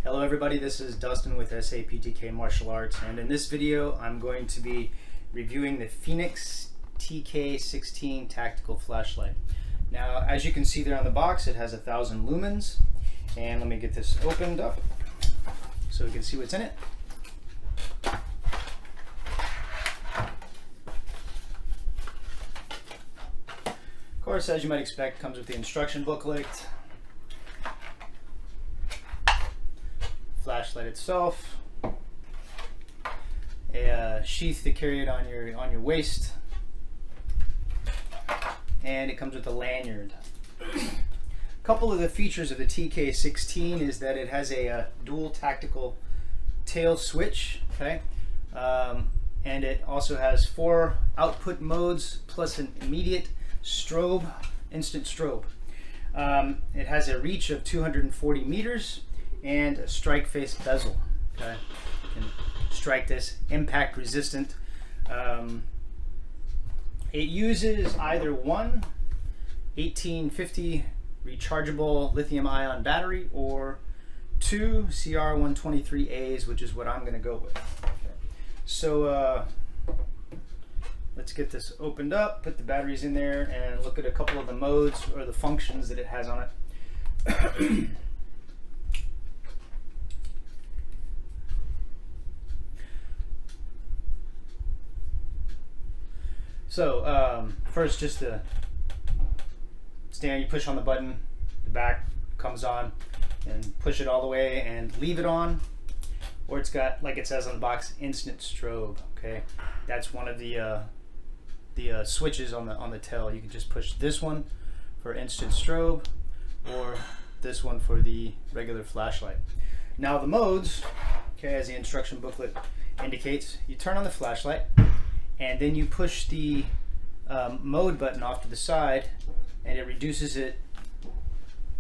Hello everybody, this is Dustin with SAPTK Martial Arts, and in this video I'm going to be reviewing the Fenix TK16 tactical flashlight. Now, as you can see there on the box, it has 1,000 lumens, and let me get this opened up so we can see what's in it. Of course, as you might expect, it comes with the instruction booklet, flashlight itself, a sheath to carry it on your waist, and it comes with a lanyard. A couple of the features of the TK16 is that it has a dual tactical tail switch, okay, and it also has 4 output modes plus an immediate strobe, instant strobe. It has a reach of 240 meters and a strike face bezel. Okay, you can strike this impact resistant. It uses either one 1850 rechargeable lithium ion battery or 2 CR123As, which is what I'm going to go with. Okay. So let's get this opened up, put the batteries in there, and look at a couple of the modes or the functions that it has on it. So first, just the stand, you push on the button, the back comes on, and push it all the way and leave it on, or it's got, like it says on the box, instant strobe. Okay, that's one of the switches on the tail. You can just push this one for instant strobe, or this one for the regular flashlight. Now the modes, okay, as the instruction booklet indicates, you turn on the flashlight, and then you push the mode button off to the side, and it reduces it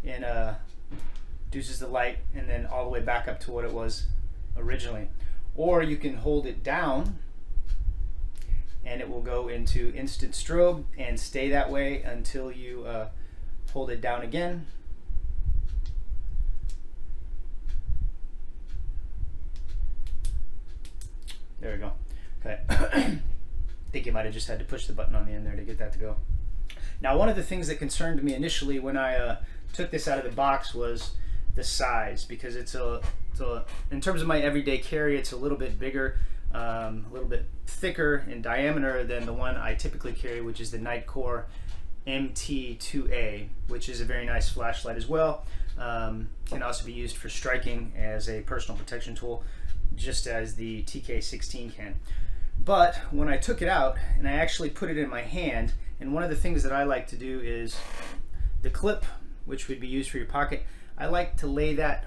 and reduces the light, and then all the way back up to what it was originally. Or you can hold it down, and it will go into instant strobe and stay that way until you hold it down again. There we go. Okay. I think you might have just had to push the button on the end there to get that to go. Now, one of the things that concerned me initially when I took this out of the box was the size, because it's in terms of my everyday carry, it's a little bit bigger, a little bit thicker in diameter than the one I typically carry, which is the Nightcore MT2A, which is a very nice flashlight as well. Can also be used for striking as a personal protection tool, just as the TK16 can. But when I took it out and I actually put it in my hand, and one of the things that I like to do is the clip, which would be used for your pocket, I like to lay that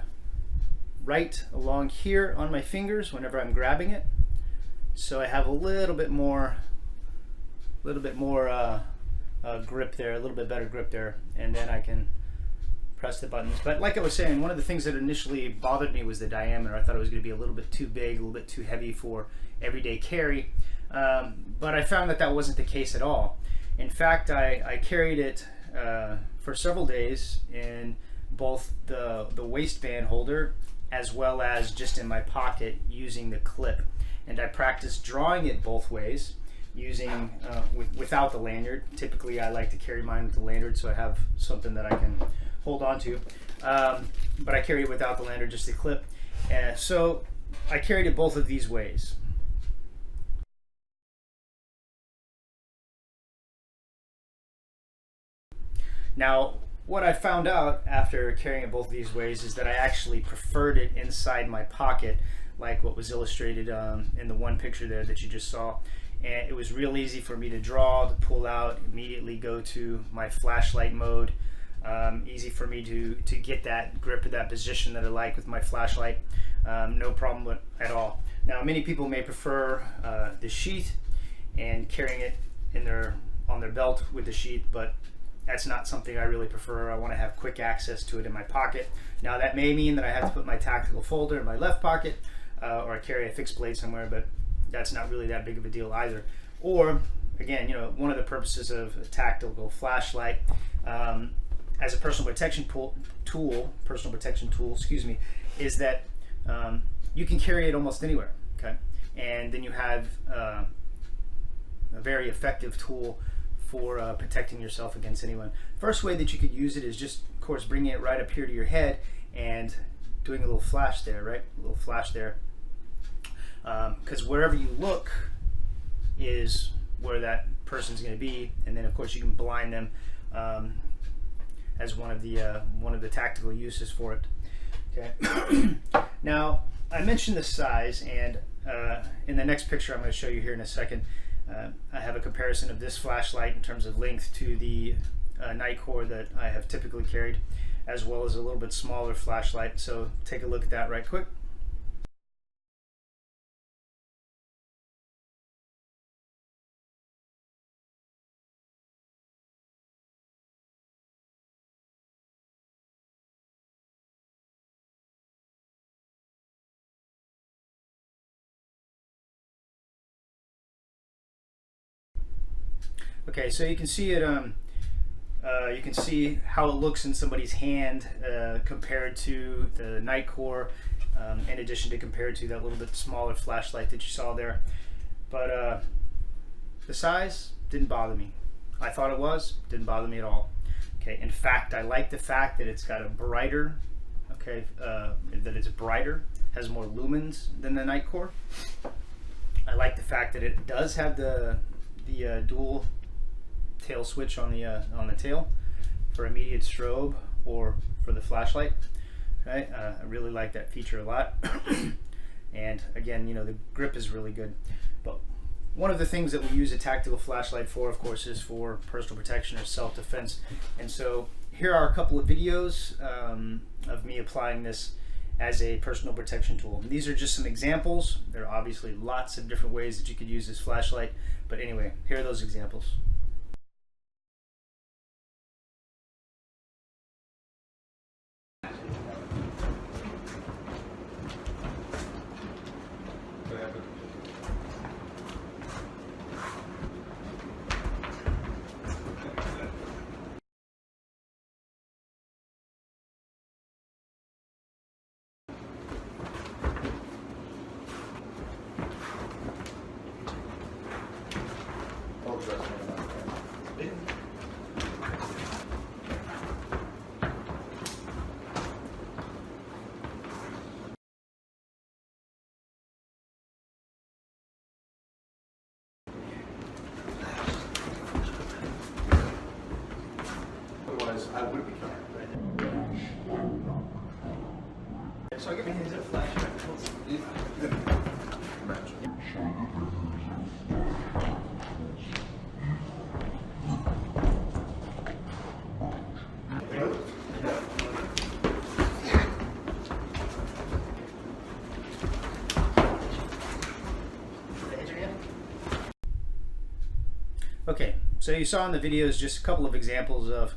right along here on my fingers whenever I'm grabbing it, so I have a little bit more grip there, a little bit better grip there, and then I can press the buttons. But like I was saying, one of the things that initially bothered me was the diameter. I thought it was going to be a little bit too big, a little bit too heavy for everyday carry, but I found that that wasn't the case at all. In fact, I carried it for several days in both the waistband holder as well as just in my pocket using the clip, and I practiced drawing it both ways using without the lanyard. Typically I like to carry mine with the lanyard so I have something that I can hold on to, but I carry it without the lanyard, just the clip. So I carried it both of these ways. Now, what I found out after carrying it both of these ways is that I actually preferred it inside my pocket, like what was illustrated in the one picture there that you just saw. And it was real easy for me to draw, to pull out, immediately go to my flashlight mode. Easy for me to get that grip or that position that I like with my flashlight. No problem at all. Now, many people may prefer the sheath and carrying it on their belt with the sheath, but that's not something I really prefer. I want to have quick access to it in my pocket. Now, that may mean that I have to put my tactical folder in my left pocket, or I carry a fixed blade somewhere, but that's not really that big of a deal either. Or, again, one of the purposes of a tactical flashlight as a personal protection tool, excuse me, is that you can carry it almost anywhere. Okay, and then you have a very effective tool for protecting yourself against anyone. First way that you could use it is just, of course, bringing it right up here to your head and doing a little flash there, right? A little flash there, because wherever you look is where that person's going to be, and then of course you can blind them as one of the tactical uses for it. Okay. Now I mentioned the size, and in the next picture I'm going to show you here in a second, I have a comparison of this flashlight in terms of length to the Nightcore that I have typically carried, as well as a little bit smaller flashlight. So take a look at that right quick. Okay, so you can see it. You can see how it looks in somebody's hand compared to the Nightcore, in addition to compared to that little bit smaller flashlight that you saw there. But the size didn't bother me. I thought it didn't bother me at all. Okay, in fact, I like the fact that it's got a brighter, that it's brighter, has more lumens than the Nightcore. I like the fact that it does have the dual tail switch on the tail for immediate strobe or for the flashlight. Okay, I really like that feature a lot. And again, the grip is really good. But one of the things that we use a tactical flashlight for, of course, is for personal protection or self-defense. And so here are a couple of videos of me applying this as a personal protection tool. And these are just some examples. There are obviously lots of different ways that you could use this flashlight, but anyway, here are those examples. I would be fine. So give me his flashlight. Okay, so you saw in the videos just a couple of examples of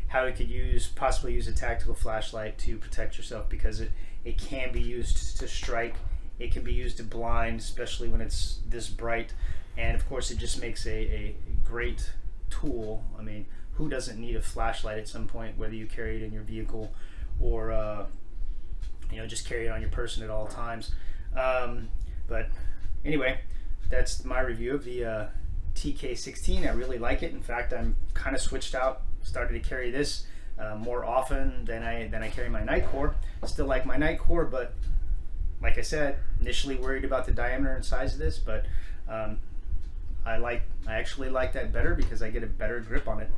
how you could possibly use a tactical flashlight to protect yourself, because it can be used to strike, it can be used to blind, especially when it's this bright, and of course it just makes a great tool. I mean, who doesn't need a flashlight at some point, whether you carry it in your vehicle or just carry it on your person at all times. But anyway, that's my review of the TK16. I really like it. In fact, I'm kind of started to carry this more often than I carry my Nightcore. Still like my Nightcore, but like I said, initially worried about the diameter and size of this, but I actually like that better because I get a better grip on it.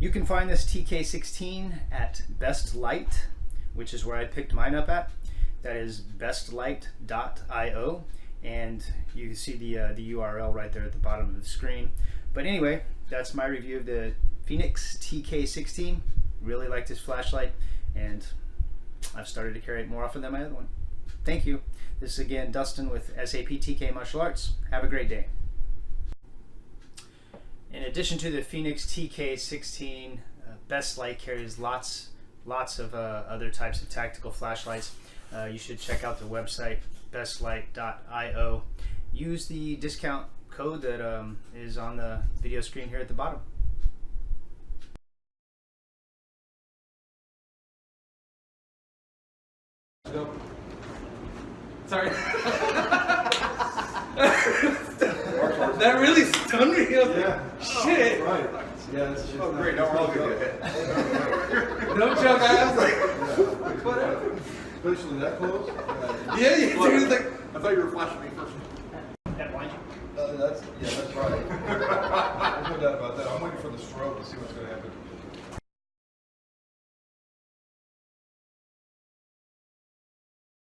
You can find this TK16 at Best Light, which is where I picked mine up at. That is bestlight.io, and you can see the URL right there at the bottom of the screen. But anyway, that's my review of the Fenix TK16. Really like this flashlight, and I've started to carry it more often than my other one. Thank you. This is again Dustin with SAP TK Martial Arts. Have a great day. In addition to the Fenix TK16, Best Light carries lots of other types of tactical flashlights. You should check out the website bestlight.io. Use the discount code that is on the video screen here at the bottom. go. Sorry. That really stunned me. I was like, shit. Oh, right. Yeah, it's just. Oh, great. Now we're all going to get hit. No joke. I was like, whatever. Especially that close? Yeah, dude. It's like, I thought you were flashing me first. That blind you? That's right. There's no doubt about that. I'm waiting for the stroke to see what's going to happen.